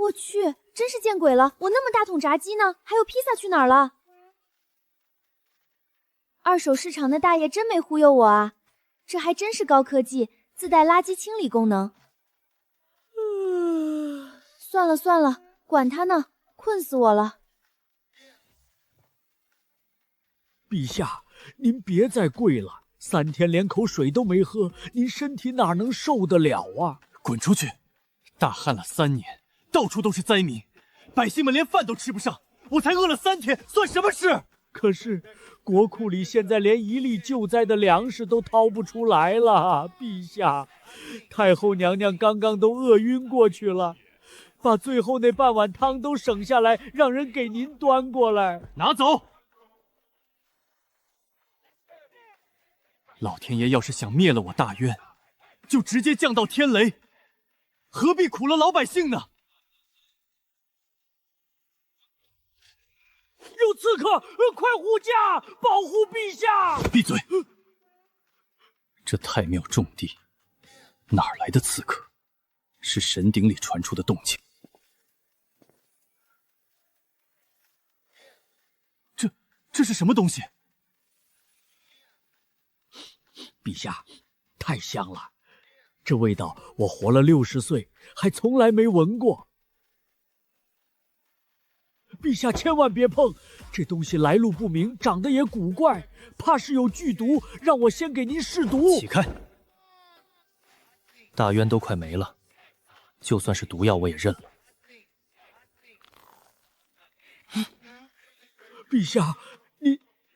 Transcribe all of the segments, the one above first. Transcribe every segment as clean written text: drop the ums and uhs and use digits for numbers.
我去，真是见鬼了！我那么大桶炸鸡呢，还有披萨去哪儿了？二手市场的大爷真没忽悠我啊，这还真是高科技，自带垃圾清理功能。算了算了，管他呢，困死我了。陛下，您别再跪了，3天连口水都没喝，您身体哪能受得了啊？滚出去！大旱了3年，到处都是灾民，百姓们连饭都吃不上，我才饿了3天，算什么事？可是国库里现在连1粒救灾的粮食都掏不出来了，陛下，太后娘娘刚刚都饿晕过去了，把最后那半碗汤都省下来，让人给您端过来。拿走！老天爷要是想灭了我大渊，就直接降到天雷，何必苦了老百姓呢？有刺客，快护驾，保护陛下！闭嘴！这太庙重地，哪儿来的刺客？是神鼎里传出的动静。这是什么东西？陛下，太香了，这味道我活了60岁还从来没闻过。陛下千万别碰，这东西来路不明，长得也古怪，怕是有剧毒，让我先给您试毒。起开！大渊都快没了，就算是毒药我也认了。陛下，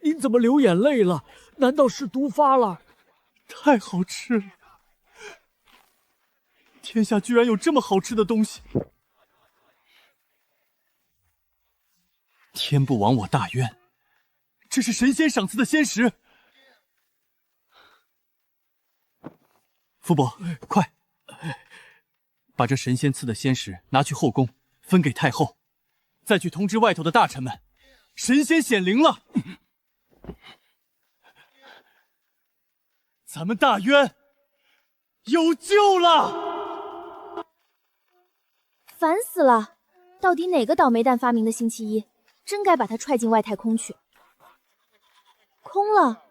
您怎么流眼泪了？难道是毒发了？太好吃了！天下居然有这么好吃的东西！天不亡我大渊，这是神仙赏赐的仙石。福伯，快，把这神仙赐的仙石拿去后宫，分给太后，再去通知外头的大臣们，神仙显灵了。咱们大渊有救了！烦死了！到底哪个倒霉蛋发明的星期一？真该把他踹进外太空去。空了，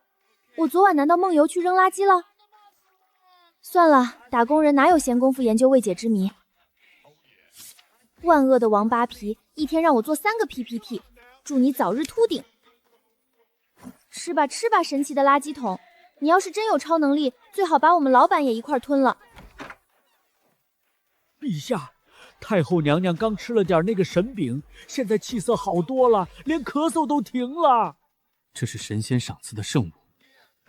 我昨晚难道梦游去扔垃圾了？算了，打工人哪有闲工夫研究未解之谜？万恶的王八皮，一天让我做3个 PPT， 祝你早日秃顶。吃吧吃吧，神奇的垃圾桶！你要是真有超能力，最好把我们老板也一块吞了。陛下，太后娘娘刚吃了点那个神饼，现在气色好多了，连咳嗽都停了。这是神仙赏赐的圣物，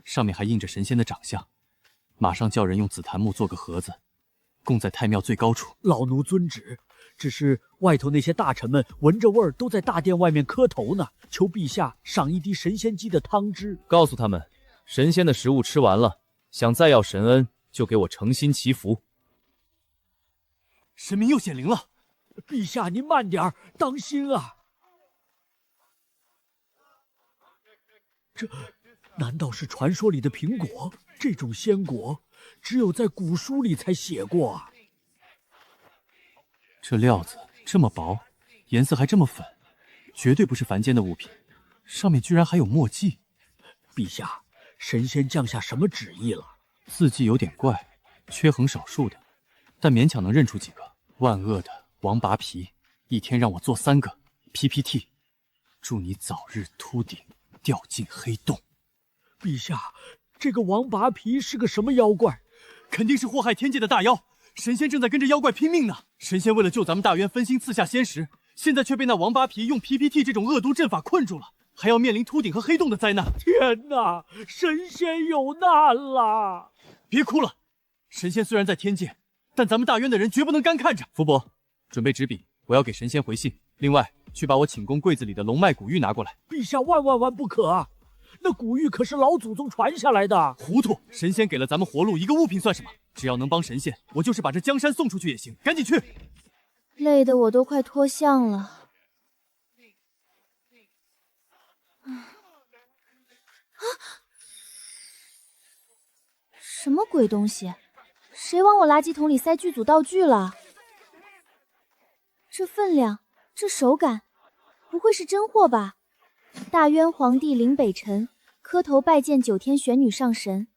上面还印着神仙的长相。马上叫人用紫檀木做个盒子，供在太庙最高处。老奴遵旨。只是外头那些大臣们闻着味儿，都在大殿外面磕头呢，求陛下赏一滴神仙鸡的汤汁。告诉他们，神仙的食物吃完了，想再要神恩，就给我诚心祈福。神明又显灵了！陛下您慢点，当心啊！这难道是传说里的苹果？这种仙果只有在古书里才写过啊！这料子这么薄，颜色还这么粉，绝对不是凡间的物品。上面居然还有墨迹。陛下，神仙降下什么旨意了？字迹有点怪，缺横少数的，但勉强能认出几个。万恶的王拔皮，一天让我做3个 PPT， 祝你早日秃顶，掉进黑洞。陛下，这个王拔皮是个什么妖怪？肯定是祸害天界的大妖。神仙正在跟着妖怪拼命呢。神仙为了救咱们大渊，分心赐下仙石，现在却被那王八皮用 PPT 这种恶毒阵法困住了，还要面临秃顶和黑洞的灾难。天哪，神仙有难了！别哭了，神仙虽然在天界，但咱们大渊的人绝不能干看着。福伯，准备纸笔，我要给神仙回信。另外，去把我寝宫柜子里的龙脉古玉拿过来。陛下万万万不可啊！那古玉可是老祖宗传下来的。糊涂！神仙给了咱们活路，一个物品算什么？只要能帮神仙，我就是把这江山送出去也行。赶紧去！累得我都快脱相了。什么鬼东西？谁往我垃圾桶里塞剧组道具了？这分量，这手感，不会是真货吧？大渊皇帝临北辰，磕头拜见九天玄女上神，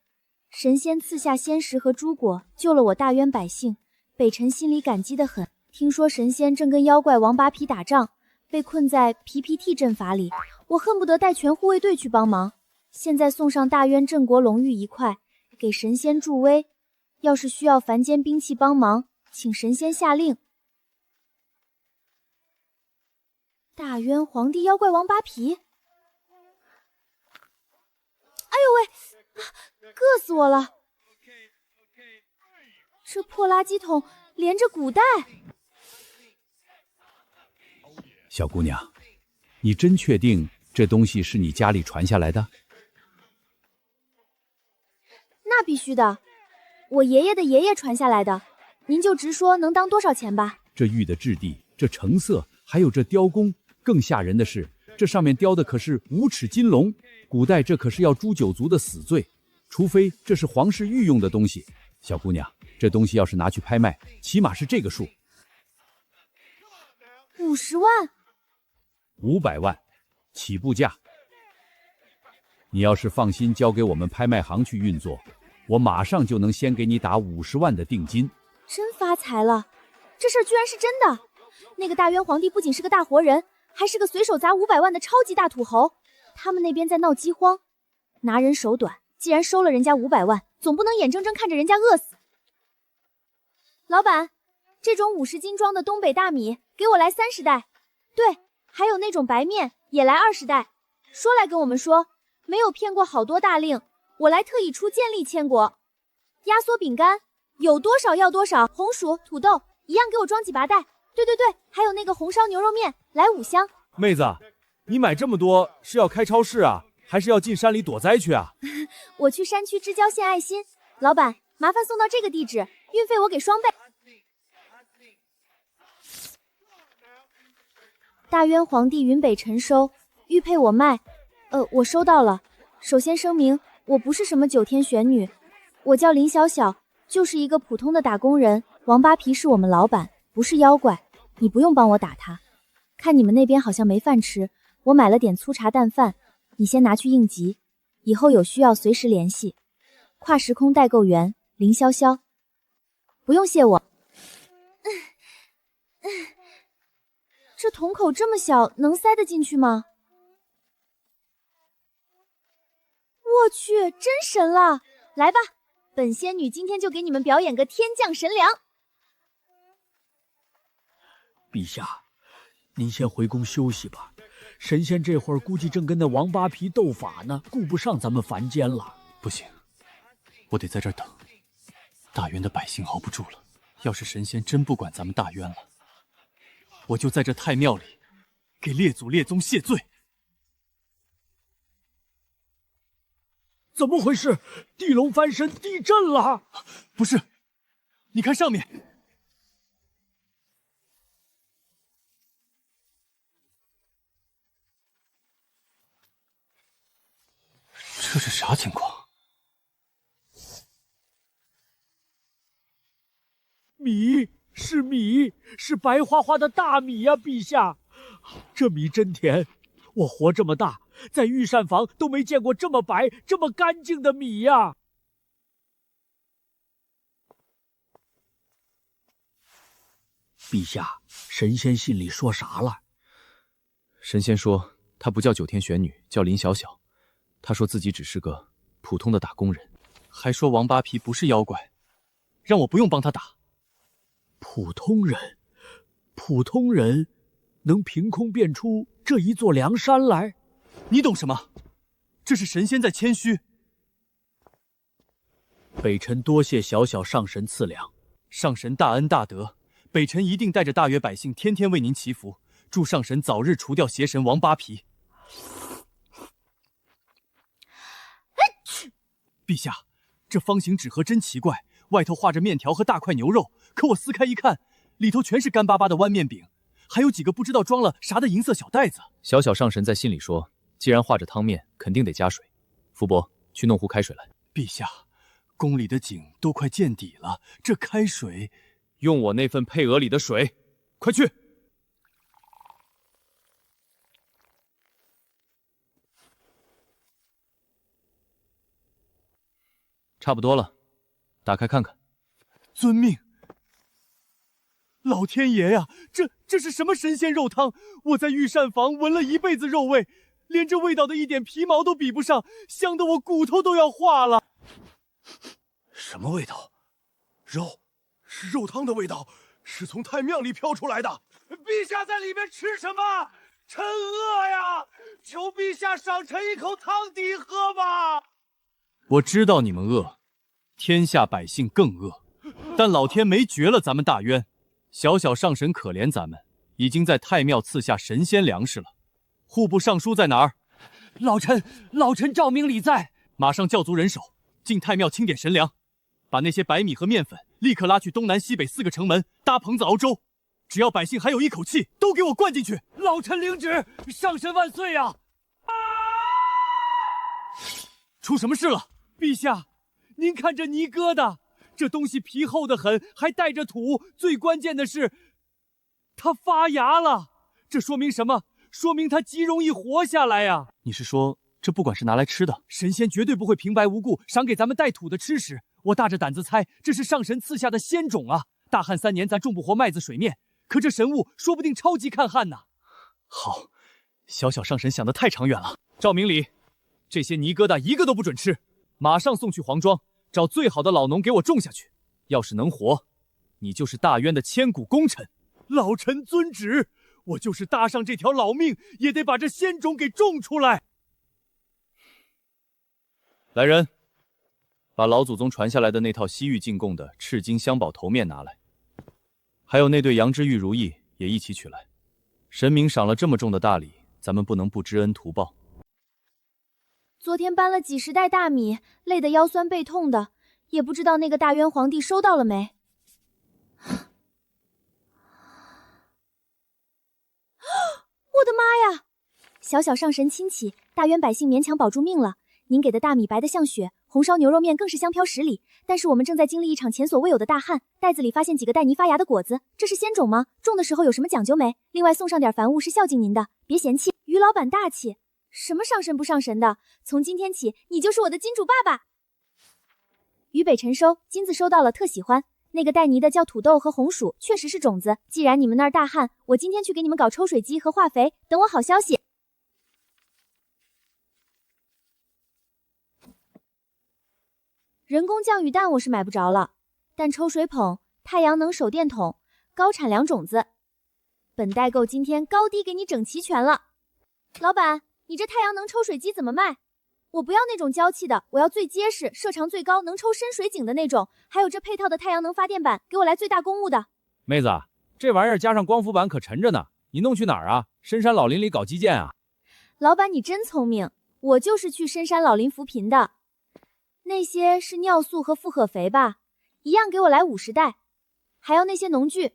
神仙赐下仙石和珠果，救了我大渊百姓。北辰心里感激得很。听说神仙正跟妖怪王八皮打仗，被困在 PPT 阵法里，我恨不得带全护卫队去帮忙。现在送上大渊镇国龙玉一块，给神仙助威。要是需要凡间兵器帮忙，请神仙下令。大渊皇帝妖怪王八皮，哎呦喂，硌死我了！这破垃圾桶连着古代。小姑娘，你真确定这东西是你家里传下来的？那必须的，我爷爷的爷爷传下来的。您就直说能当多少钱吧。这玉的质地，这成色，还有这雕工，更吓人的是，这上面雕的可是5齿金龙。古代这可是要诛九族的死罪，除非这是皇室御用的东西。小姑娘，这东西要是拿去拍卖，起码是这个数。50万？500万，起步价。你要是放心交给我们拍卖行去运作，我马上就能先给你打50万的定金。真发财了，这事儿居然是真的。那个大渊皇帝不仅是个大活人，还是个随手砸500万的超级大土豪。他们那边在闹饥荒，拿人手短，既然收了人家500万，总不能眼睁睁看着人家饿死。老板，这种50斤装的东北大米给我来30袋，对，还有那种白面也来20袋。说来跟我们说，没有骗过好多大令，我来特意出健力千果。压缩饼干有多少要多少，红薯、土豆一样给我装几麻袋。对对对，还有那个红烧牛肉面来5箱。妹子，你买这么多是要开超市啊，还是要进山里躲灾去啊？我去山区支交献爱心。老板，麻烦送到这个地址，运费我给双倍。大渊皇帝云北辰收，玉佩我卖。我收到了。首先声明，我不是什么九天玄女，我叫林小小，就是一个普通的打工人。王八皮是我们老板，不是妖怪，你不用帮我打他。看你们那边好像没饭吃，我买了点粗茶淡饭，你先拿去应急，以后有需要随时联系。跨时空代购员林潇潇。不用谢我。这桶口这么小，能塞得进去吗？我去，真神了！来吧，本仙女今天就给你们表演个天降神粮。陛下，您先回宫休息吧。神仙这会儿估计正跟那王八皮斗法呢，顾不上咱们凡间了。不行，我得在这儿等。大渊的百姓熬不住了。要是神仙真不管咱们大渊了，我就在这太庙里给列祖列宗谢罪。怎么回事？地龙翻身，地震了！不是，你看上面。这是啥情况？米是米，是白花花的大米呀，陛下！这米真甜，我活这么大，在御膳房都没见过这么白、这么干净的米呀！陛下，神仙信里说啥了？神仙说他不叫九天玄女，叫林小小。他说自己只是个普通的打工人，还说王八皮不是妖怪，让我不用帮他打。普通人，普通人能凭空变出这一座梁山来？你懂什么？这是神仙在谦虚。北辰多谢小小上神赐粮，上神大恩大德，北辰一定带着大约百姓天天为您祈福，祝上神早日除掉邪神王八皮。陛下，这方形纸盒真奇怪，外头画着面条和大块牛肉，可我撕开一看，里头全是干巴巴的弯面饼，还有几个不知道装了啥的银色小袋子。小小上神在信里说，既然画着汤面，肯定得加水。福伯，去弄壶开水来。陛下，宫里的井都快见底了，这开水……用我那份配额里的水，快去！差不多了，打开看看。遵命。老天爷呀，这是什么神仙肉汤？我在御膳房闻了一辈子肉味，连这味道的一点皮毛都比不上，香得我骨头都要化了。什么味道？肉，是肉汤的味道，是从太庙里飘出来的。陛下在里面吃什么？臣饿呀！求陛下赏臣一口汤底喝吧。我知道你们饿，天下百姓更饿，但老天没绝了咱们大渊。小小上神可怜咱们，已经在太庙赐下神仙粮食了。户部尚书在哪儿？老臣诏命礼在。马上叫足人手，进太庙清点神粮，把那些白米和面粉立刻拉去东南西北4个城门，搭棚子熬粥。只要百姓还有一口气，都给我灌进去。老臣领旨，上神万岁呀！出什么事了？陛下，您看这泥疙瘩，这东西皮厚得很，还带着土，最关键的是，它发芽了。这说明什么？说明它极容易活下来呀！你是说，这不管是拿来吃的，神仙绝对不会平白无故赏给咱们带土的吃食。我大着胆子猜，这是上神赐下的仙种啊！大旱3年，咱种不活麦子水面，可这神物说不定超级抗旱呢。好，小小上神想得太长远了。赵明礼，这些泥疙瘩一个都不准吃，马上送去黄庄，找最好的老农给我种下去。要是能活，你就是大渊的千古功臣。老臣遵旨，我就是搭上这条老命，也得把这仙种给种出来。来人，把老祖宗传下来的那套西域进贡的赤金香宝头面拿来，还有那对羊脂玉如意也一起取来。神明赏了这么重的大礼，咱们不能不知恩图报。昨天搬了几10袋大米，累得腰酸背痛的，也不知道那个大渊皇帝收到了没。我的妈呀！小小上神亲启，大渊百姓勉强保住命了。您给的大米白得像雪，红烧牛肉面更是香飘10里。但是我们正在经历一场前所未有的大旱，袋子里发现几个带泥发芽的果子，这是仙种吗？种的时候有什么讲究没？另外送上点凡物是孝敬您的，别嫌弃。于老板大气，什么上神不上神的？从今天起，你就是我的金主爸爸。渝北辰收，金子收到了，特喜欢。那个带泥的叫土豆和红薯，确实是种子。既然你们那儿大旱，我今天去给你们搞抽水机和化肥，等我好消息。人工降雨弹我是买不着了，但抽水泵、太阳能手电筒、高产粮种子，本代购今天高低给你整齐全了。老板，你这太阳能抽水机怎么卖？我不要那种娇气的，我要最结实、射程最高、能抽深水井的那种，还有这配套的太阳能发电板，给我来最大公务的。妹子，这玩意儿加上光伏板可沉着呢，你弄去哪儿啊？深山老林里搞基建啊？老板你真聪明，我就是去深山老林扶贫的。那些是尿素和复合肥吧？一样给我来50袋，还有那些农具、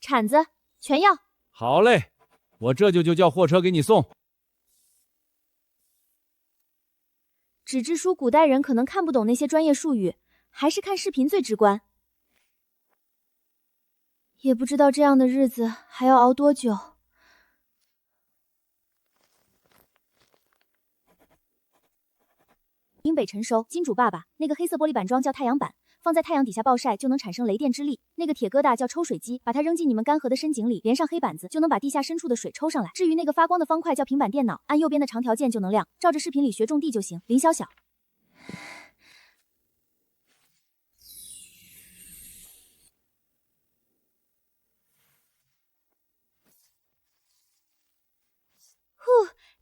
铲子，全要。好嘞，我这就叫货车给你送。纸质书古代人可能看不懂那些专业术语，还是看视频最直观。也不知道这样的日子还要熬多久。英北辰收，金主爸爸，那个黑色玻璃板桩叫太阳板，放在太阳底下暴晒就能产生雷电之力。那个铁疙瘩叫抽水机，把它扔进你们干涸的深井里，连上黑板子就能把地下深处的水抽上来。至于那个发光的方块叫平板电脑，按右边的长条键就能亮，照着视频里学种地就行。林小小。呼，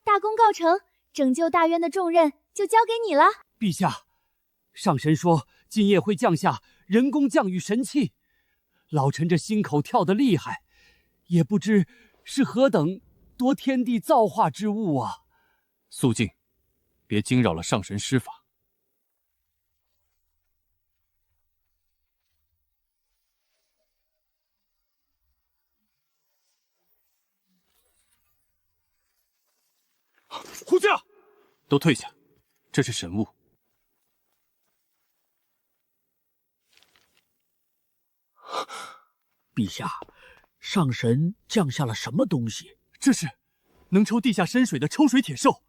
大功告成，拯救大渊的重任就交给你了。陛下，上神说今夜会降下人工降雨神器，老臣这心口跳得厉害，也不知是何等夺天地造化之物啊！肃静，别惊扰了上神施法。护驾，都退下，这是神物。陛下，上神降下了什么东西？这是能抽地下深水的抽水铁兽，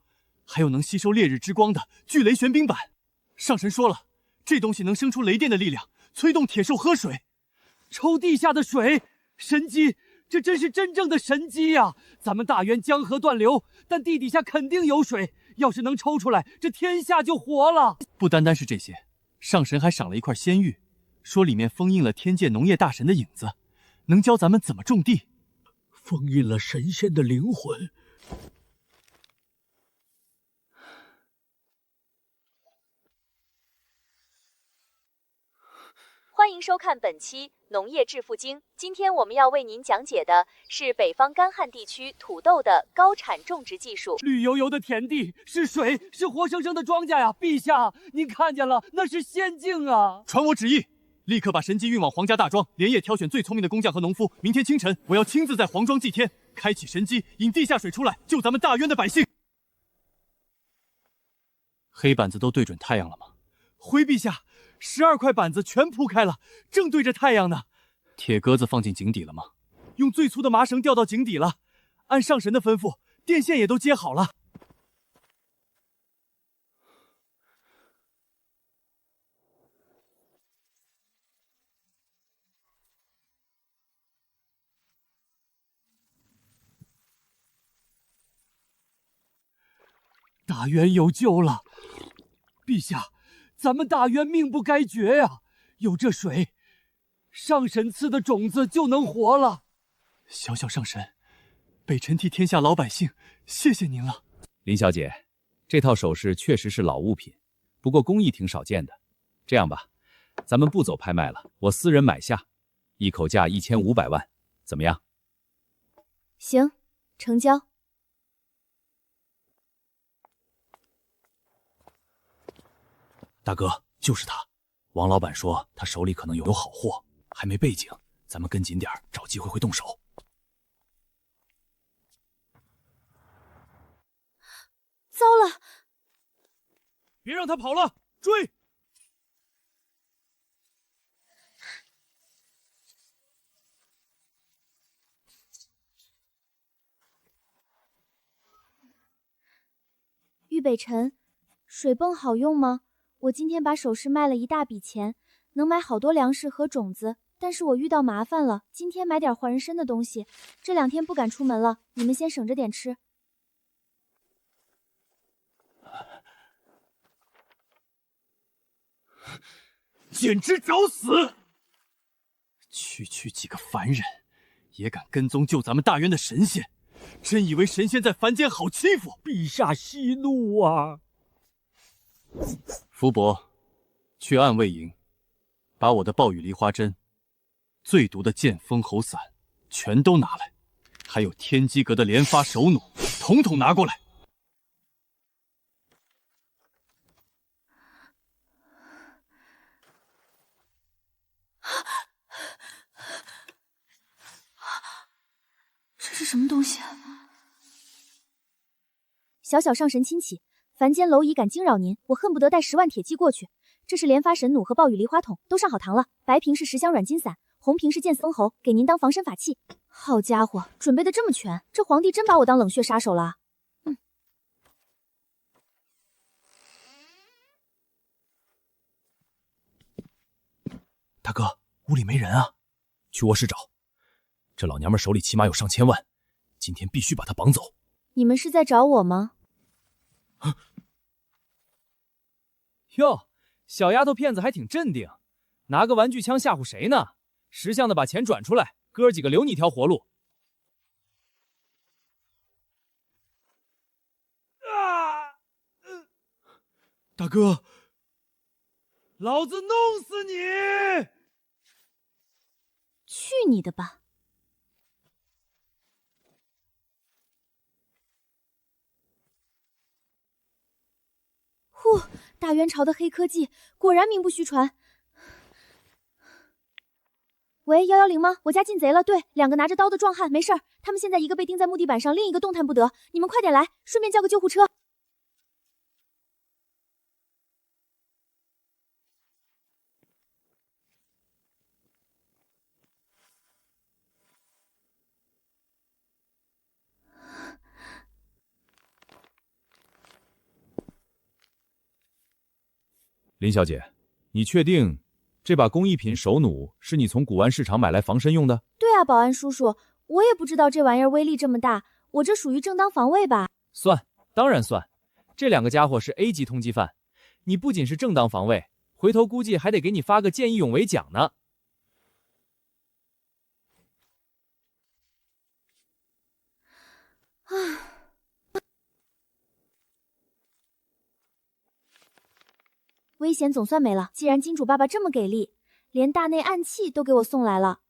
还有能吸收烈日之光的聚雷玄冰板。上神说了，这东西能生出雷电的力量，催动铁兽喝水，抽地下的水，神机，这真是真正的神机呀！咱们大渊江河断流，但地底下肯定有水，要是能抽出来，这天下就活了。不单单是这些，上神还赏了一块仙玉，说里面封印了天界农业大神的影子，能教咱们怎么种地。封印了神仙的灵魂。欢迎收看本期《农业致富经》。今天我们要为您讲解的是北方干旱地区土豆的高产种植技术。绿油油的田地，是水，是活生生的庄稼呀！陛下，您看见了，那是仙境啊！传我旨意，立刻把神机运往皇家大庄，连夜挑选最聪明的工匠和农夫。明天清晨，我要亲自在黄庄祭天，开启神机，引地下水出来，救咱们大渊的百姓。黑板子都对准太阳了吗？回陛下，12块板子全铺开了，正对着太阳呢。铁鸽子放进井底了吗？用最粗的麻绳吊到井底了，按上神的吩咐，电线也都接好了。大渊有救了，陛下，咱们大渊命不该绝呀！有这水，上神赐的种子就能活了。小小上神，北辰替天下老百姓，谢谢您了。林小姐，这套首饰确实是老物品，不过工艺挺少见的。这样吧，咱们不走拍卖了，我私人买下，一口价1500万，怎么样？行，成交。大哥，就是他。王老板说他手里可能有好货，还没背景，咱们跟紧点，找机会会动手。糟了！别让他跑了，追！玉北辰，水泵好用吗？我今天把首饰卖了一大笔钱，能买好多粮食和种子，但是我遇到麻烦了，今天买点换人参的东西，这2天不敢出门了，你们先省着点吃。简直找死！区几个凡人，也敢跟踪救咱们大渊的神仙，真以为神仙在凡间好欺负？陛下息怒啊！福伯，去暗卫营，把我的暴雨梨花针、最毒的剑锋喉散全都拿来，还有天机阁的连发手弩，统统拿过来。这是什么东西？小小上神亲启，凡间蝼蚁敢惊扰您，我恨不得带10万铁骑过去。这是连发神弩和暴雨梨花筒，都上好膛了。白瓶是10香软筋散，红瓶是剑锋喉，给您当防身法器。好家伙，准备的这么全，这皇帝真把我当冷血杀手了。大哥，屋里没人啊，去卧室找。这老娘们手里起码有上千万，今天必须把她绑走。你们是在找我吗？哟，小丫头片子还挺镇定，拿个玩具枪吓唬谁呢？识相的把钱转出来，哥几个留你一条活路。大哥，老子弄死你！去你的吧！呼，大元朝的黑科技果然名不虚传。喂，110吗？我家进贼了，对，2个拿着刀的壮汉，没事儿，他们现在一个被钉在木地板上，另一个动弹不得，你们快点来，顺便叫个救护车。林小姐，你确定这把工艺品手弩是你从古玩市场买来防身用的？对啊，保安叔叔，我也不知道这玩意儿威力这么大，我这属于正当防卫吧？算，当然算。这2个家伙是 A 级通缉犯，你不仅是正当防卫，回头估计还得给你发个见义勇为奖呢。危险总算没了。既然金主爸爸这么给力，连大内暗器都给我送来了，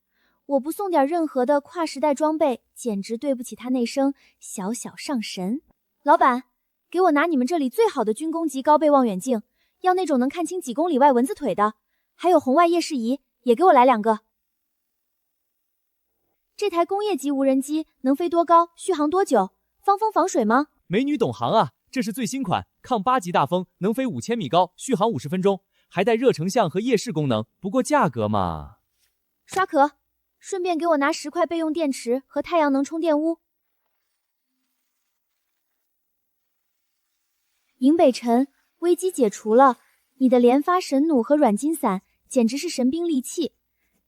我不送点任何的跨时代装备，简直对不起他那声小小上神。老板，给我拿你们这里最好的军工级高倍望远镜，要那种能看清几公里外蚊子腿的，还有红外夜视仪，也给我来2个。这台工业级无人机能飞多高？续航多久？防风防水吗？美女懂行啊，这是最新款抗8级大风，能飞5000米高，续航50分钟，还带热成像和夜视功能。不过价格嘛……刷壳，顺便给我拿10块备用电池和太阳能充电屋。尹北辰，危机解除了，你的连发神弩和软金伞简直是神兵利器。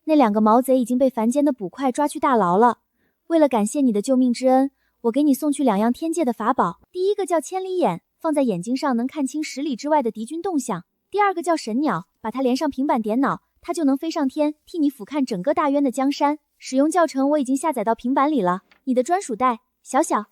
那2个毛贼已经被凡间的捕快抓去大牢了。为了感谢你的救命之恩，我给你送去2样天界的法宝。第一个叫千里眼，放在眼睛上能看清10里之外的敌军动向。第2个叫神鸟，把它连上平板电脑，它就能飞上天，替你俯瞰整个大渊的江山。使用教程我已经下载到平板里了，你的专属袋，小小。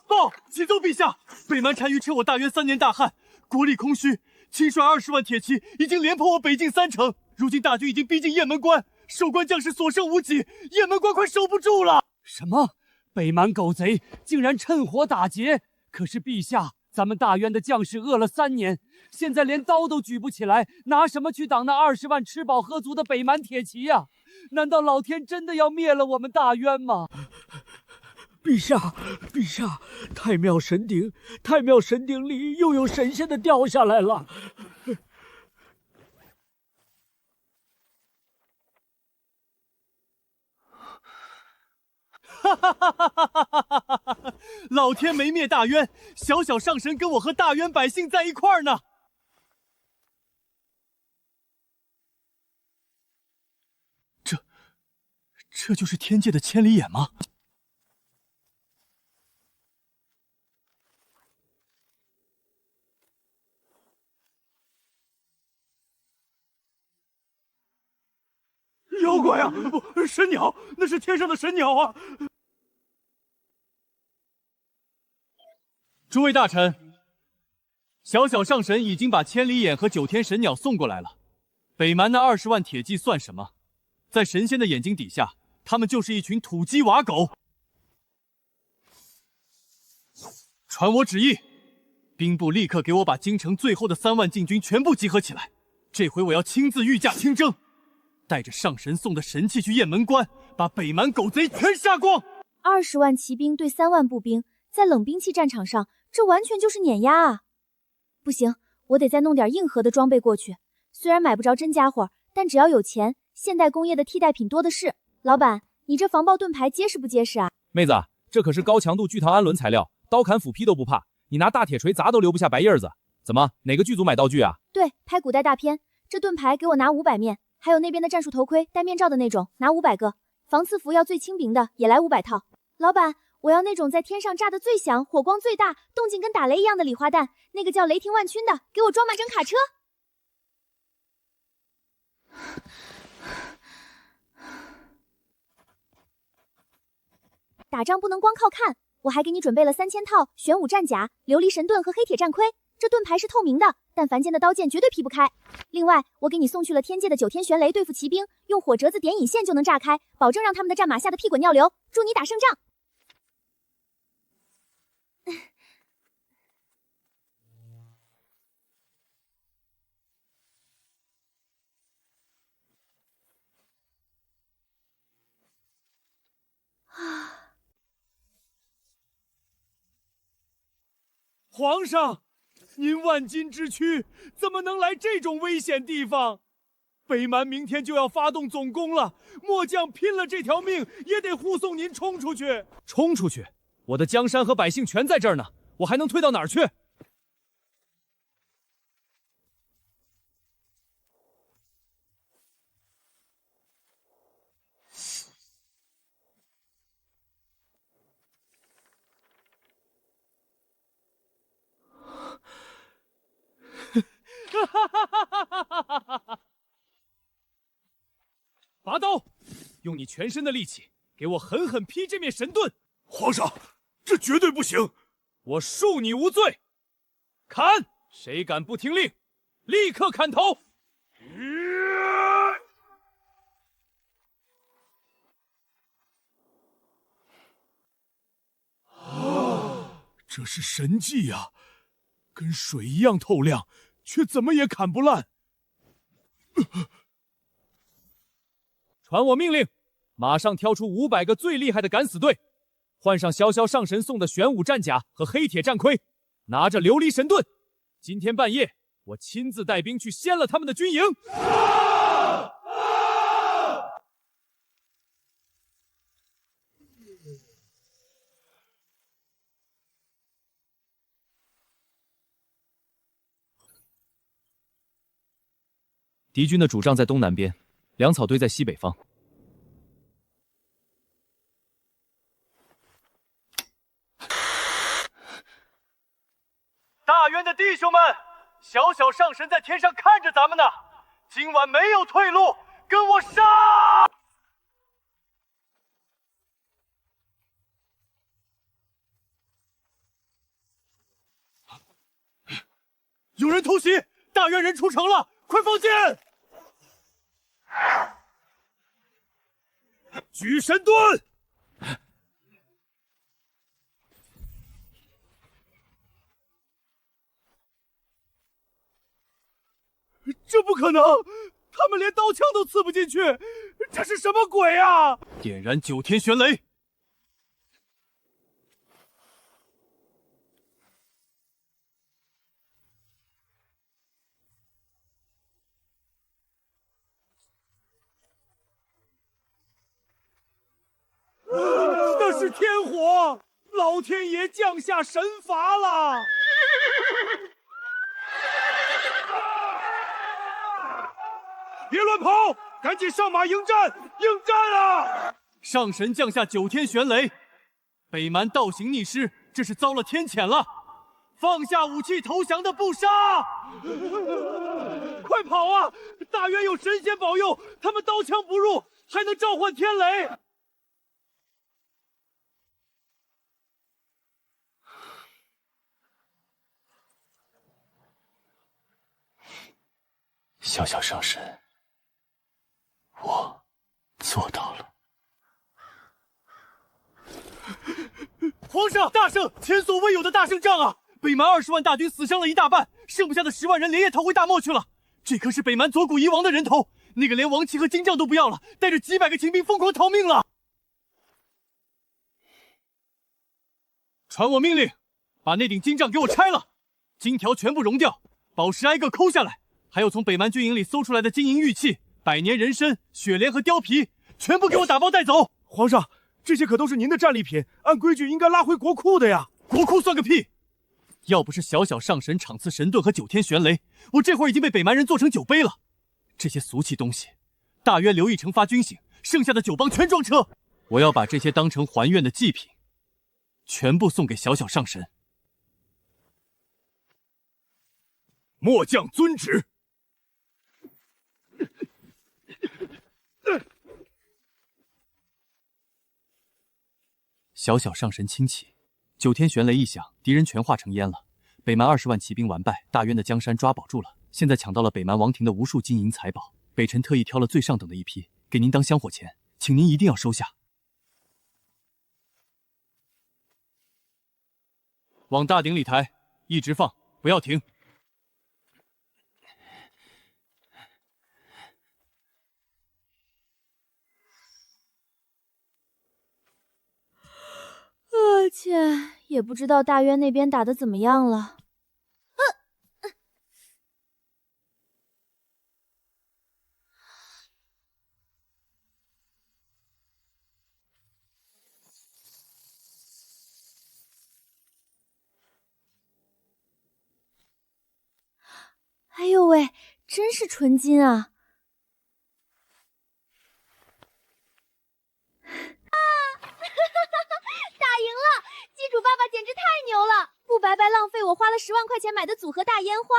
报，启奏陛下，北蛮单于趁我大渊3年大旱，国力空虚，亲率20万铁骑已经连破我北境3城，如今大军已经逼近雁门关，守关将士所剩无几，雁门关快守不住了。什么？北蛮狗贼竟然趁火打劫！可是陛下，咱们大渊的将士饿了3年，现在连刀都举不起来，拿什么去挡那20万吃饱喝足的北蛮铁骑呀？难道老天真的要灭了我们大渊吗？陛下，陛下，太庙神鼎里又有神仙的掉下来了。哈哈哈哈哈哈！老天没灭大渊，小小上神跟我和大渊百姓在一块儿呢。这就是天界的千里眼吗？妖怪啊！不，神鸟，那是天上的神鸟啊！诸位大臣，小小上神已经把千里眼和9天神鸟送过来了。北蛮那20万铁骑算什么？在神仙的眼睛底下，他们就是一群土鸡瓦狗。传我旨意，兵部立刻给我把京城最后的3万禁军全部集合起来。这回我要亲自御驾亲征，带着上神送的神器去雁门关，把北蛮狗贼全杀光。20万骑兵对3万步兵，在冷兵器战场上，这完全就是碾压啊！不行，我得再弄点硬核的装备过去。虽然买不着真家伙，但只要有钱，现代工业的替代品多的是。老板，你这防爆盾牌结实不结实啊？妹子，这可是高强度聚糖氨纶材料，刀砍斧劈都不怕，你拿大铁锤砸都留不下白印子。怎么，哪个剧组买道具啊？对，拍古代大片，这盾牌给我拿500面，还有那边的战术头盔戴面罩的那种，拿500个。防刺服要最轻柄的，也来500套。老板，我要那种在天上炸得最响、火光最大、动静跟打雷一样的礼花弹，那个叫雷霆万钧的，给我装满整卡车。打仗不能光靠看，我还给你准备了3000套玄武战甲、琉璃神盾和黑铁战盔。这盾牌是透明的，但凡间的刀剑绝对劈不开。另外，我给你送去了天界的9天玄雷对付骑兵，用火折子点引线就能炸开，保证让他们的战马吓得屁滚尿流。祝你打胜仗！皇上，您万金之躯怎么能来这种危险地方？北蛮明天就要发动总攻了，末将拼了这条命也得护送您冲出去。冲出去？我的江山和百姓全在这儿呢，我还能退到哪儿去？拔刀，用你全身的力气，给我狠狠劈这面神盾！皇上，这绝对不行！我恕你无罪。砍！谁敢不听令，立刻砍头！这是神技呀，跟水一样透亮，却怎么也砍不烂。传我命令，马上挑出500个最厉害的敢死队，换上萧萧上神送的玄武战甲和黑铁战盔，拿着琉璃神盾。今天半夜，我亲自带兵去掀了他们的军营。敌军的主帐在东南边，粮草堆在西北方。大渊的弟兄们，小小上神在天上看着咱们呢，今晚没有退路，跟我杀！有人偷袭，大渊人出城了，快放箭！举神盾！这不可能，他们连刀枪都刺不进去，这是什么鬼啊！点燃9天玄雷！那是天火，老天爷降下神罚了！别乱跑，赶紧上马迎战！迎战啊！上神降下9天玄雷，北蛮倒行逆施，这是遭了天谴了！放下武器投降的不杀！快跑啊！大渊有神仙保佑，他们刀枪不入，还能召唤天雷！小小上神，我做到了。皇上，大胜！前所未有的大胜仗啊！北蛮20万大军死伤了一大半，剩下的10万人连夜逃回大漠去了。这可是北蛮左谷夷王的人头，那个连王旗和金杖都不要了，带着几百个秦兵疯狂逃命了。传我命令，把那顶金杖给我拆了，金条全部熔掉，宝石挨个抠下来。还有从北蛮军营里搜出来的金银玉器、百年人参、雪莲和貂皮，全部给我打包带走！皇上，这些可都是您的战利品，按规矩应该拉回国库的呀！国库算个屁！要不是小小上神场赐神盾和9天玄雷，我这会儿已经被北蛮人做成酒杯了。这些俗气东西，大约刘义成发军饷，剩下的9帮全装车。我要把这些当成还愿的祭品，全部送给小小上神。末将遵旨。小小上神轻启，9天玄雷一响，敌人全化成烟了。北蛮20万骑兵完败，大渊的江山抓保住了。现在抢到了北蛮王庭的无数金银财宝，北辰特意挑了最上等的一批，给您当香火钱，请您一定要收下。往大鼎里抬，一直放，不要停。切，也不知道大渊那边打得怎么样了。哎呦喂，真是纯金啊！打赢了！机主爸爸简直太牛了，不白白浪费我花了10万块钱买的组合大烟花。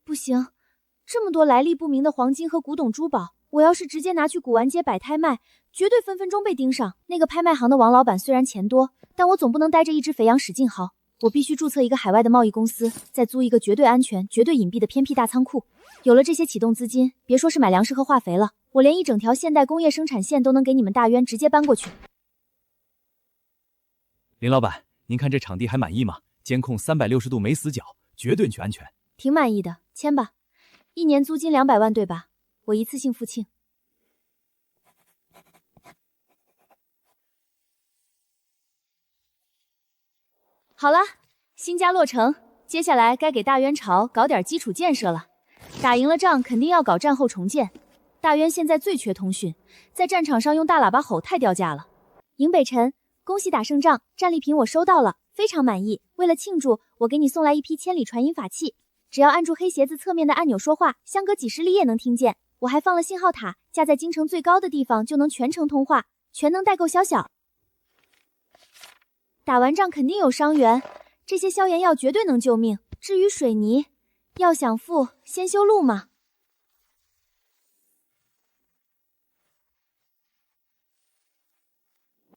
不行，这么多来历不明的黄金和古董珠宝，我要是直接拿去古玩街摆摊卖，绝对分分钟被盯上。那个拍卖行的王老板虽然钱多，但我总不能带着一只肥羊使劲薅。我必须注册一个海外的贸易公司，再租一个绝对安全、绝对隐蔽的偏僻大仓库。有了这些启动资金，别说是买粮食和化肥了，我连一整条现代工业生产线都能给你们大渊直接搬过去。林老板，您看这场地还满意吗？监控360度没死角，绝对全安全。挺满意的，签吧。1年租金200万，对吧？我一次性付清。好了，新家落成，接下来该给大渊朝搞点基础建设了。打赢了仗，肯定要搞战后重建。大渊现在最缺通讯，在战场上用大喇叭吼太掉价了。营北辰，恭喜打胜仗，战利品我收到了，非常满意。为了庆祝，我给你送来一批千里传音法器，只要按住黑匣子侧面的按钮说话，相隔几十里也能听见。我还放了信号塔，架在京城最高的地方，就能全程通话，全能代购小小。打完仗肯定有伤员，这些消炎药绝对能救命。至于水泥，要想富，先修路嘛。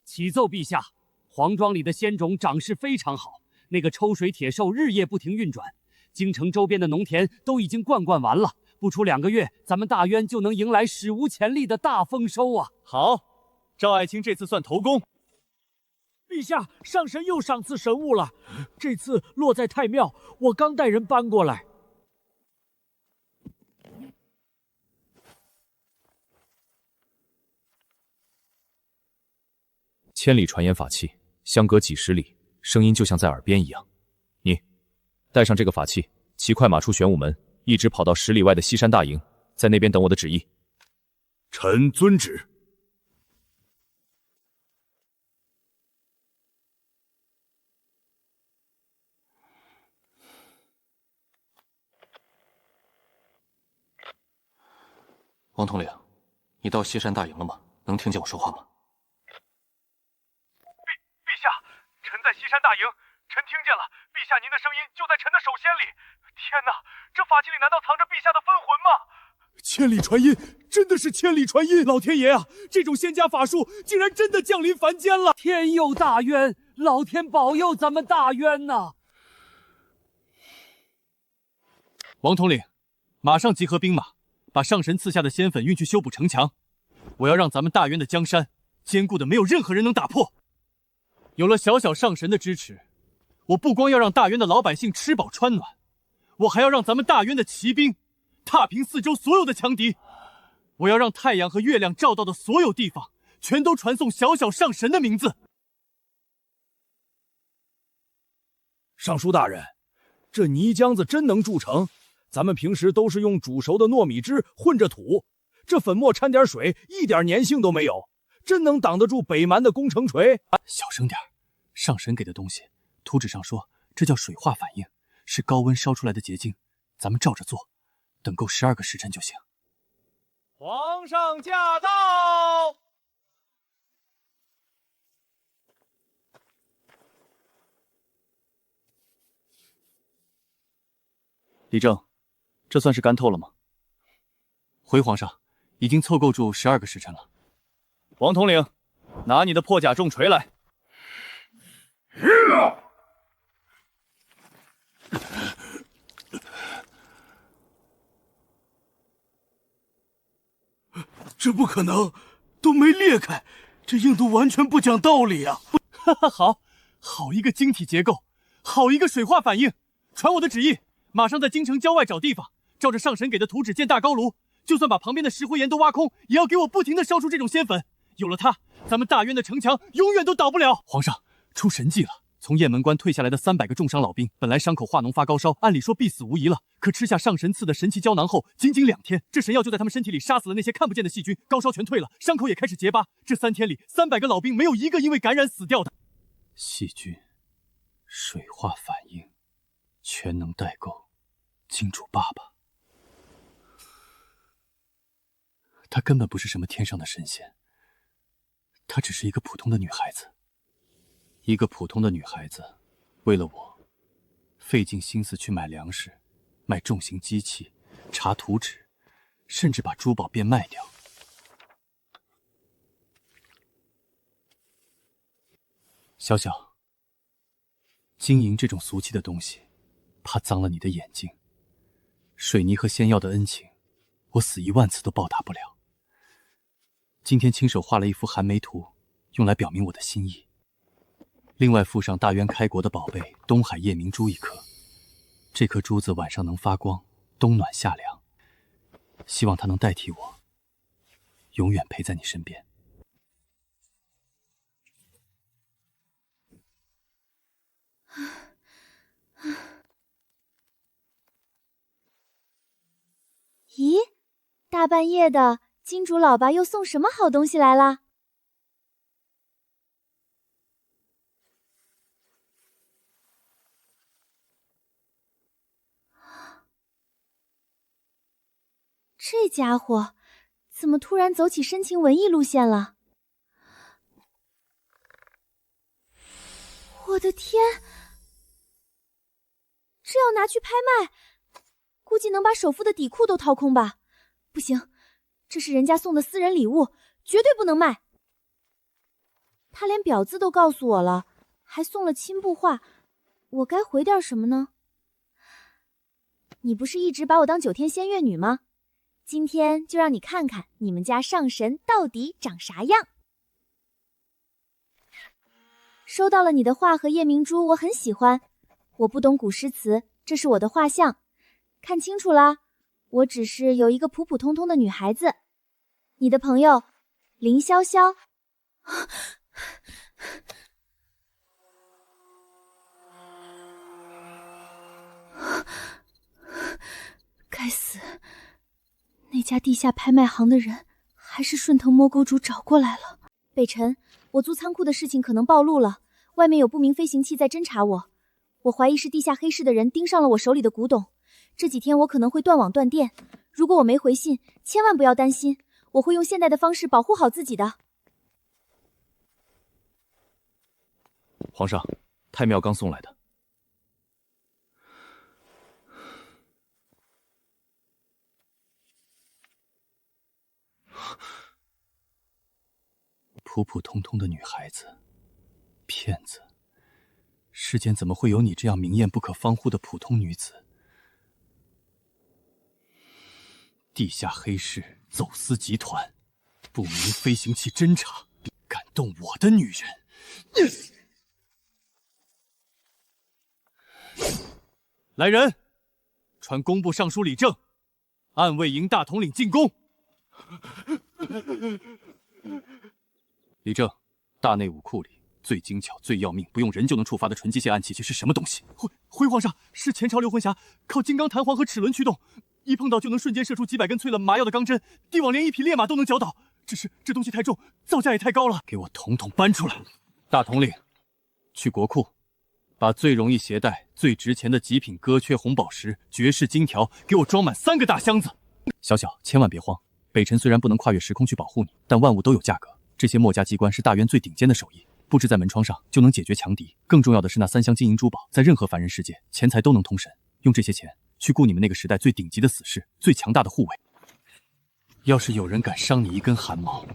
启奏陛下，黄庄里的仙种长势非常好，那个抽水铁兽日夜不停运转，京城周边的农田都已经灌完了，不出2个月，咱们大渊就能迎来史无前例的大丰收啊！好，赵爱卿这次算头功。陛下，上神又赏赐神物了，这次落在太庙，我刚带人搬过来。千里传言法器，相隔几十里，声音就像在耳边一样。你带上这个法器，骑快马出玄武门，一直跑到10里外的西山大营，在那边等我的旨意。臣遵旨。王统领，你到西山大营了吗？能听见我说话吗？陛下，臣在西山大营，臣听见了，陛下您的声音就在臣的手心里。天哪，这法器里难道藏着陛下的分魂吗？千里传音，真的是千里传音！老天爷啊，这种仙家法术竟然真的降临凡间了！天佑大渊，老天保佑咱们大渊呐！王统领，马上集合兵马，把上神赐下的仙粉运去修补城墙。我要让咱们大渊的江山坚固的没有任何人能打破。有了小小上神的支持，我不光要让大渊的老百姓吃饱穿暖，我还要让咱们大渊的骑兵踏平四周所有的强敌。我要让太阳和月亮照到的所有地方，全都传颂小小上神的名字。尚书大人，这泥浆子真能铸成？咱们平时都是用煮熟的糯米汁混着土，这粉末掺点水，一点粘性都没有，真能挡得住北蛮的攻城锤？小声点，上神给的东西，图纸上说这叫水化反应，是高温烧出来的结晶。咱们照着做，等够12个时辰就行。皇上驾到！李正，这算是干透了吗？回皇上，已经凑够住12个时辰了。王统领，拿你的破甲重锤来。这不可能，都没裂开，这硬度完全不讲道理啊！哈哈，好一个晶体结构，好一个水化反应！传我的旨意，马上在京城郊外找地方，照着上神给的图纸建大高炉，就算把旁边的石灰岩都挖空，也要给我不停地烧出这种仙粉。有了它，咱们大渊的城墙永远都倒不了。皇上，出神迹了！从雁门关退下来的300个重伤老兵，本来伤口化脓发高烧，按理说必死无疑了。可吃下上神赐的神奇胶囊后，仅2天，这神药就在他们身体里杀死了那些看不见的细菌，高烧全退了，伤口也开始结疤。这3天里，300个老兵没有一个因为感染死掉的。细菌、水化反应、全能代购、金主爸爸，她根本不是什么天上的神仙，她只是一个普通的女孩子。一个普通的女孩子，为了我，费尽心思去买粮食，买重型机器，查图纸，甚至把珠宝变卖掉。小小，金银这种俗气的东西，怕脏了你的眼睛。水泥和仙药的恩情，我死10000次都报答不了。今天亲手画了一幅寒梅图，用来表明我的心意。另外附上大渊开国的宝贝东海夜明珠1颗，这颗珠子晚上能发光，冬暖夏凉。希望它能代替我，永远陪在你身边。咦，大半夜的，金主老爸又送什么好东西来了？这家伙怎么突然走起深情文艺路线了？我的天，这要拿去拍卖，估计能把首付的底裤都掏空吧。不行，这是人家送的私人礼物，绝对不能卖。他连表字都告诉我了，还送了亲部画，我该回点什么呢？你不是一直把我当9天仙乐女吗？今天就让你看看你们家上神到底长啥样。收到了你的画和夜明珠，我很喜欢。我不懂古诗词，这是我的画像。看清楚啦，我只是有一个普普通通的女孩子。你的朋友林潇潇。该死，那家地下拍卖行的人还是顺藤摸沟主找过来了。北辰，我租仓库的事情可能暴露了，外面有不明飞行器在侦查我。我怀疑是地下黑市的人盯上了我手里的古董。这几天我可能会断网断电，如果我没回信，千万不要担心，我会用现代的方式保护好自己的。皇上，太庙刚送来的。普普通通的女孩子，骗子！世间怎么会有你这样明艳不可方护的普通女子？地下黑市走私集团，不明飞行器侦察，敢动我的女人！来人，传工部尚书李正，按卫营大统领进宫。李正，大内武库里最精巧、最要命、不用人就能触发的纯机械暗器是什么东西？回皇上，是前朝刘魂匣，靠金刚弹簧和齿轮驱动，一碰到就能瞬间射出几百根催了麻药的钢针，帝王连一匹烈马都能绞倒。只是这东西太重，造价也太高了。给我统统搬出来！大统领，去国库，把最容易携带、最值钱的极品歌缺红宝石、绝世金条给我装满3个大箱子。小小，千万别慌。北辰虽然不能跨越时空去保护你，但万物都有价格。这些墨家机关是大渊最顶尖的手艺，布置在门窗上就能解决强敌。更重要的是，那3箱金银珠宝，在任何凡人世界，钱财都能通神。用这些钱去雇你们那个时代最顶级的死士、最强大的护卫。要是有人敢伤你一根汗毛，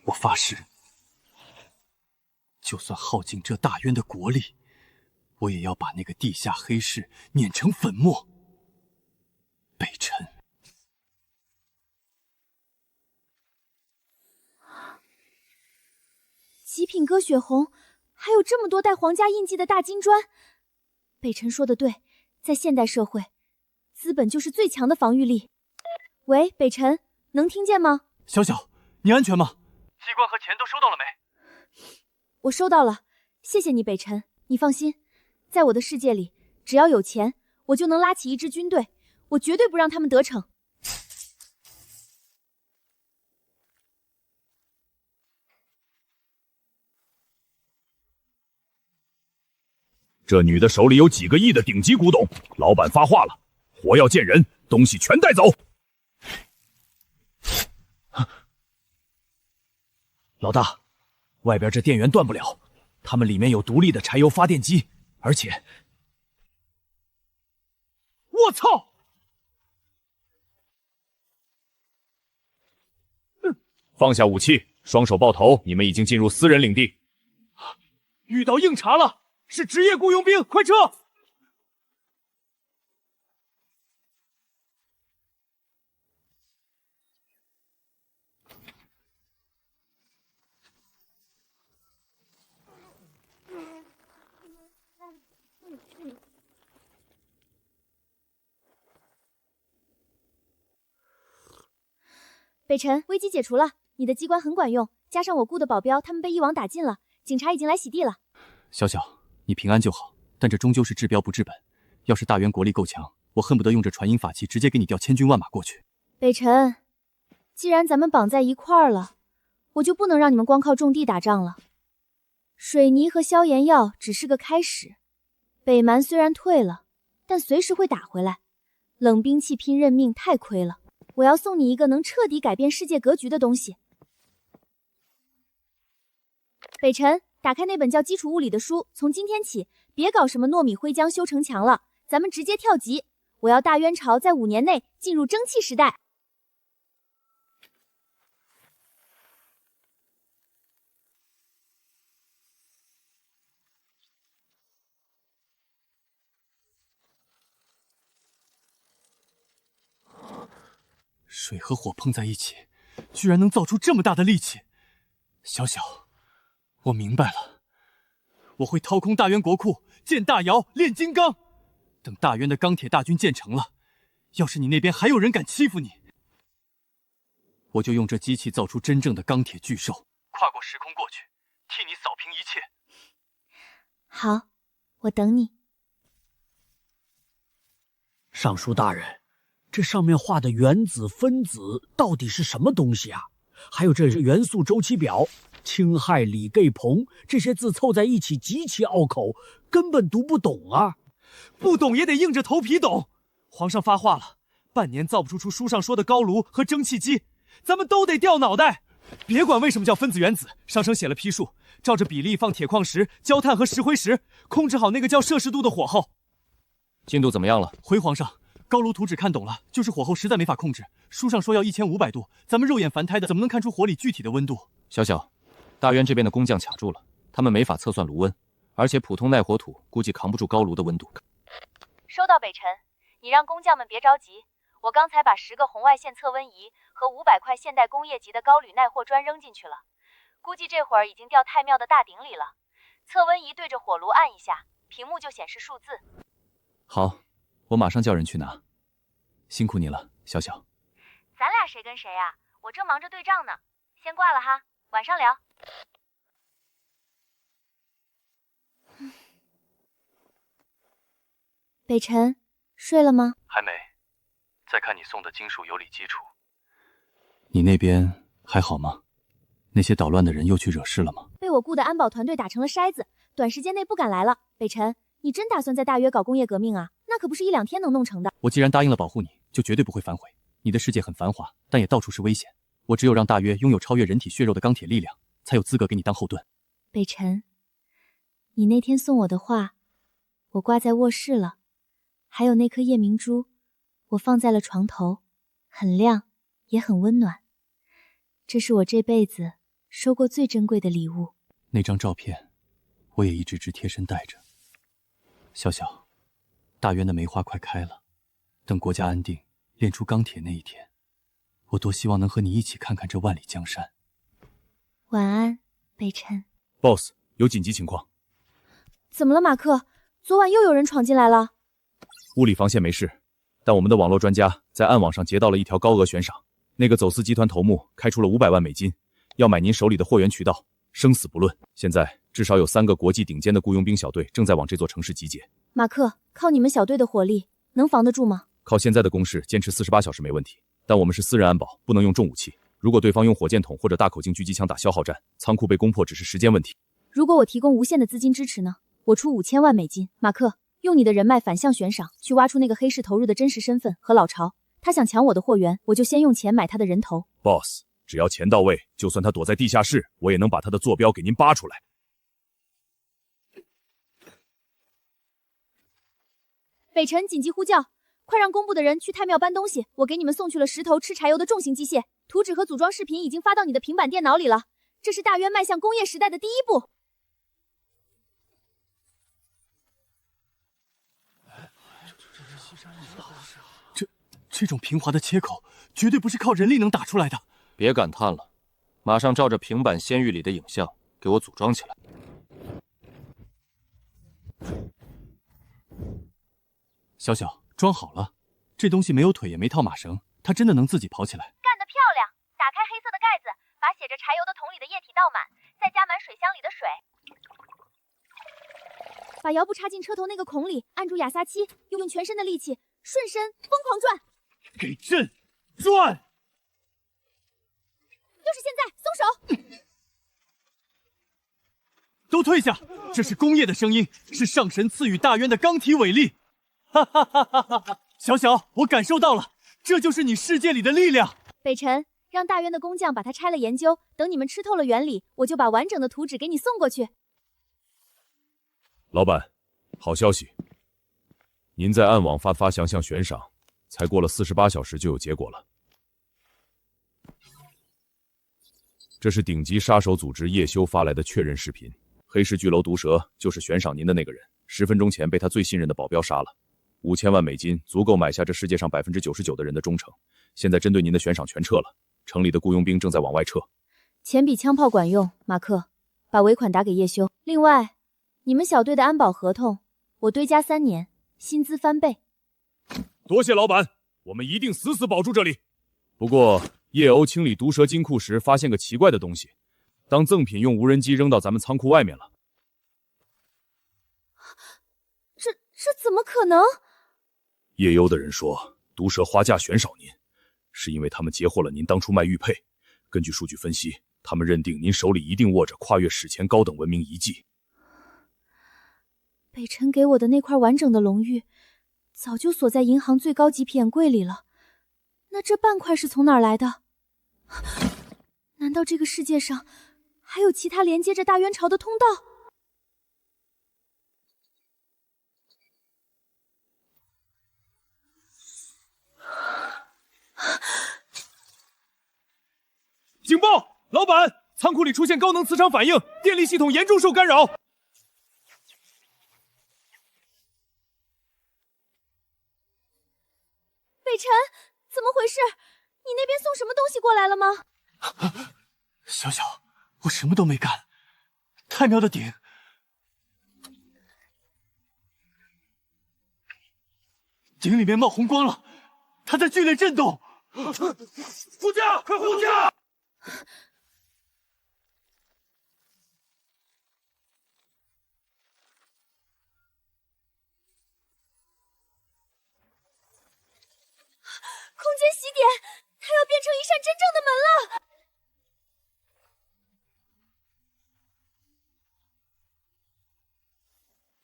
我发誓，就算耗尽这大渊的国力，我也要把那个地下黑市碾成粉末。北辰。极品歌血红，还有这么多带皇家印记的大金砖。北辰说的对，在现代社会，资本就是最强的防御力。喂，北辰，能听见吗？小小，你安全吗？机关和钱都收到了没？我收到了，谢谢你，北辰。你放心，在我的世界里，只要有钱，我就能拉起一支军队，我绝对不让他们得逞。这女的手里有几个亿的顶级古董，老板发话了，活要见人，东西全带走。老大，外边这电源断不了，他们里面有独立的柴油发电机，而且……我操！放下武器，双手抱头，你们已经进入私人领地。遇到硬茬了，是职业雇佣兵，快撤！北辰，危机解除了，你的机关很管用，加上我雇的保镖，他们被一网打尽了，警察已经来洗地了。小小，你平安就好，但这终究是治标不治本。要是大渊国力够强，我恨不得用这传音法器直接给你调千军万马过去。北辰，既然咱们绑在一块儿了，我就不能让你们光靠种地打仗了。水泥和消炎药只是个开始，北蛮虽然退了，但随时会打回来。冷兵器拼认命太亏了。我要送你一个能彻底改变世界格局的东西。北辰，打开那本叫《基础物理》的书，从今天起，别搞什么糯米灰浆修城墙了，咱们直接跳级。我要大渊朝在5年内进入蒸汽时代。水和火碰在一起，居然能造出这么大的力气。小小，我明白了，我会掏空大渊国库，建大窑，炼金刚。等大渊的钢铁大军建成了，要是你那边还有人敢欺负你，我就用这机器造出真正的钢铁巨兽，跨过时空过去，替你扫平一切。好，我等你。尚书大人，这上面画的原子、分子到底是什么东西啊？还有这元素周期表、氢氦锂铬硼这些字凑在一起极其拗口，根本读不懂啊！不懂也得硬着头皮懂。皇上发话了，半年造不出书上说的高炉和蒸汽机，咱们都得掉脑袋。别管为什么叫分子原子，上升写了批数，照着比例放铁矿石、焦炭和石灰石，控制好那个叫摄氏度的火候。进度怎么样了？回皇上，高炉图纸看懂了，就是火候实在没法控制。书上说要1500度，咱们肉眼凡胎的怎么能看出火里具体的温度？小小，大渊这边的工匠卡住了，他们没法测算炉温，而且普通耐火土估计扛不住高炉的温度。收到，北辰，你让工匠们别着急，我刚才把10个红外线测温仪和500块现代工业级的高铝耐货砖扔进去了，估计这会儿已经掉太庙的大鼎里了。测温仪对着火炉按一下，屏幕就显示数字。好，我马上叫人去拿。辛苦你了，小小。咱俩谁跟谁呀？我正忙着对账呢，先挂了哈，晚上聊。北辰，睡了吗？还没，再看你送的金属有理基础。你那边还好吗？那些捣乱的人又去惹事了吗？被我雇的安保团队打成了筛子，短时间内不敢来了。北辰，你真打算在大约搞工业革命啊？那可不是1、2天能弄成的。我既然答应了保护你，就绝对不会反悔。你的世界很繁华，但也到处是危险。我只有让大约拥有超越人体血肉的钢铁力量，才有资格给你当后盾。北辰，你那天送我的画，我挂在卧室了，还有那颗夜明珠，我放在了床头，很亮，也很温暖。这是我这辈子收过最珍贵的礼物。那张照片，我也一直贴身带着。小小，大渊的梅花快开了，等国家安定，炼出钢铁那一天，我多希望能和你一起看看这万里江山。晚安，北辰。 Boss， 有紧急情况。怎么了，马克？昨晚又有人闯进来了。物理防线没事，但我们的网络专家在暗网上截到了一条高额悬赏，那个走私集团头目开出了500万美金，要买您手里的货源渠道，生死不论。现在至少有3个国际顶尖的雇佣兵小队正在往这座城市集结。马克，靠你们小队的火力，能防得住吗？靠现在的攻势，坚持48小时没问题。但我们是私人安保，不能用重武器。如果对方用火箭筒或者大口径狙击枪打消耗战，仓库被攻破只是时间问题。如果我提供无限的资金支持呢？我出5000万美金。马克，用你的人脉反向悬赏，去挖出那个黑市投入的真实身份和老巢。他想抢我的货源，我就先用钱买他的人头。Boss， 只要钱到位，就算他躲在地下室，我也能把他的坐标给您扒出来。北辰紧急呼叫，快让工部的人去太庙搬东西。我给你们送去了10头吃柴油的重型机械，图纸和组装视频已经发到你的平板电脑里了。这是大渊迈向工业时代的第一步。这种平滑的切口，绝对不是靠人力能打出来的。别感叹了，马上照着平板仙域里的影像给我组装起来。小小，装好了。这东西没有腿，也没套马绳，它真的能自己跑起来。干得漂亮！打开黑色的盖子，把写着柴油的桶里的液体倒满，再加满水箱里的水。把摇布插进车头那个孔里，按住亚撒七，又用全身的力气顺身疯狂转。给朕转！就是现在，松手！都退下！这是工业的声音，是上神赐予大渊的钢体伟力。哈哈哈哈哈哈！小小，我感受到了，这就是你世界里的力量。北辰，让大渊的工匠把它拆了研究，等你们吃透了原理，我就把完整的图纸给你送过去。老板，好消息，您在暗网发详项悬赏，才过了48小时就有结果了。这是顶级杀手组织叶修发来的确认视频，黑市巨楼毒蛇就是悬赏您的那个人，10分钟前被他最信任的保镖杀了。5000万美金足够买下这世界上99%的人的忠诚。现在针对您的悬赏全撤了，城里的雇佣兵正在往外撤。钱比枪炮管用，马克，把尾款打给叶修。另外，你们小队的安保合同，我堆加3年，薪资翻倍。多谢老板，我们一定死死保住这里。不过，叶欧清理毒蛇金库时发现个奇怪的东西，当赠品用无人机扔到咱们仓库外面了。这怎么可能？叶优的人说，毒蛇花价悬赏您，是因为他们截获了您当初卖玉佩。根据数据分析，他们认定您手里一定握着跨越史前高等文明遗迹。北辰给我的那块完整的龙玉，早就锁在银行最高级品柜里了。那这半块是从哪儿来的？难道这个世界上还有其他连接着大渊朝的通道？警报！老板，仓库里出现高能磁场反应，电力系统严重受干扰。北辰，怎么回事？你那边送什么东西过来了吗？小小，我什么都没干。太庙的顶，井里面冒红光了，它在剧烈震动。护驾，快护驾！空间喜点，它要变成一扇真正的门了。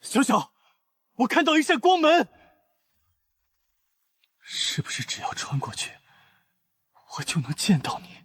小小，我看到一扇光门，是不是只要穿过去，我就能见到你？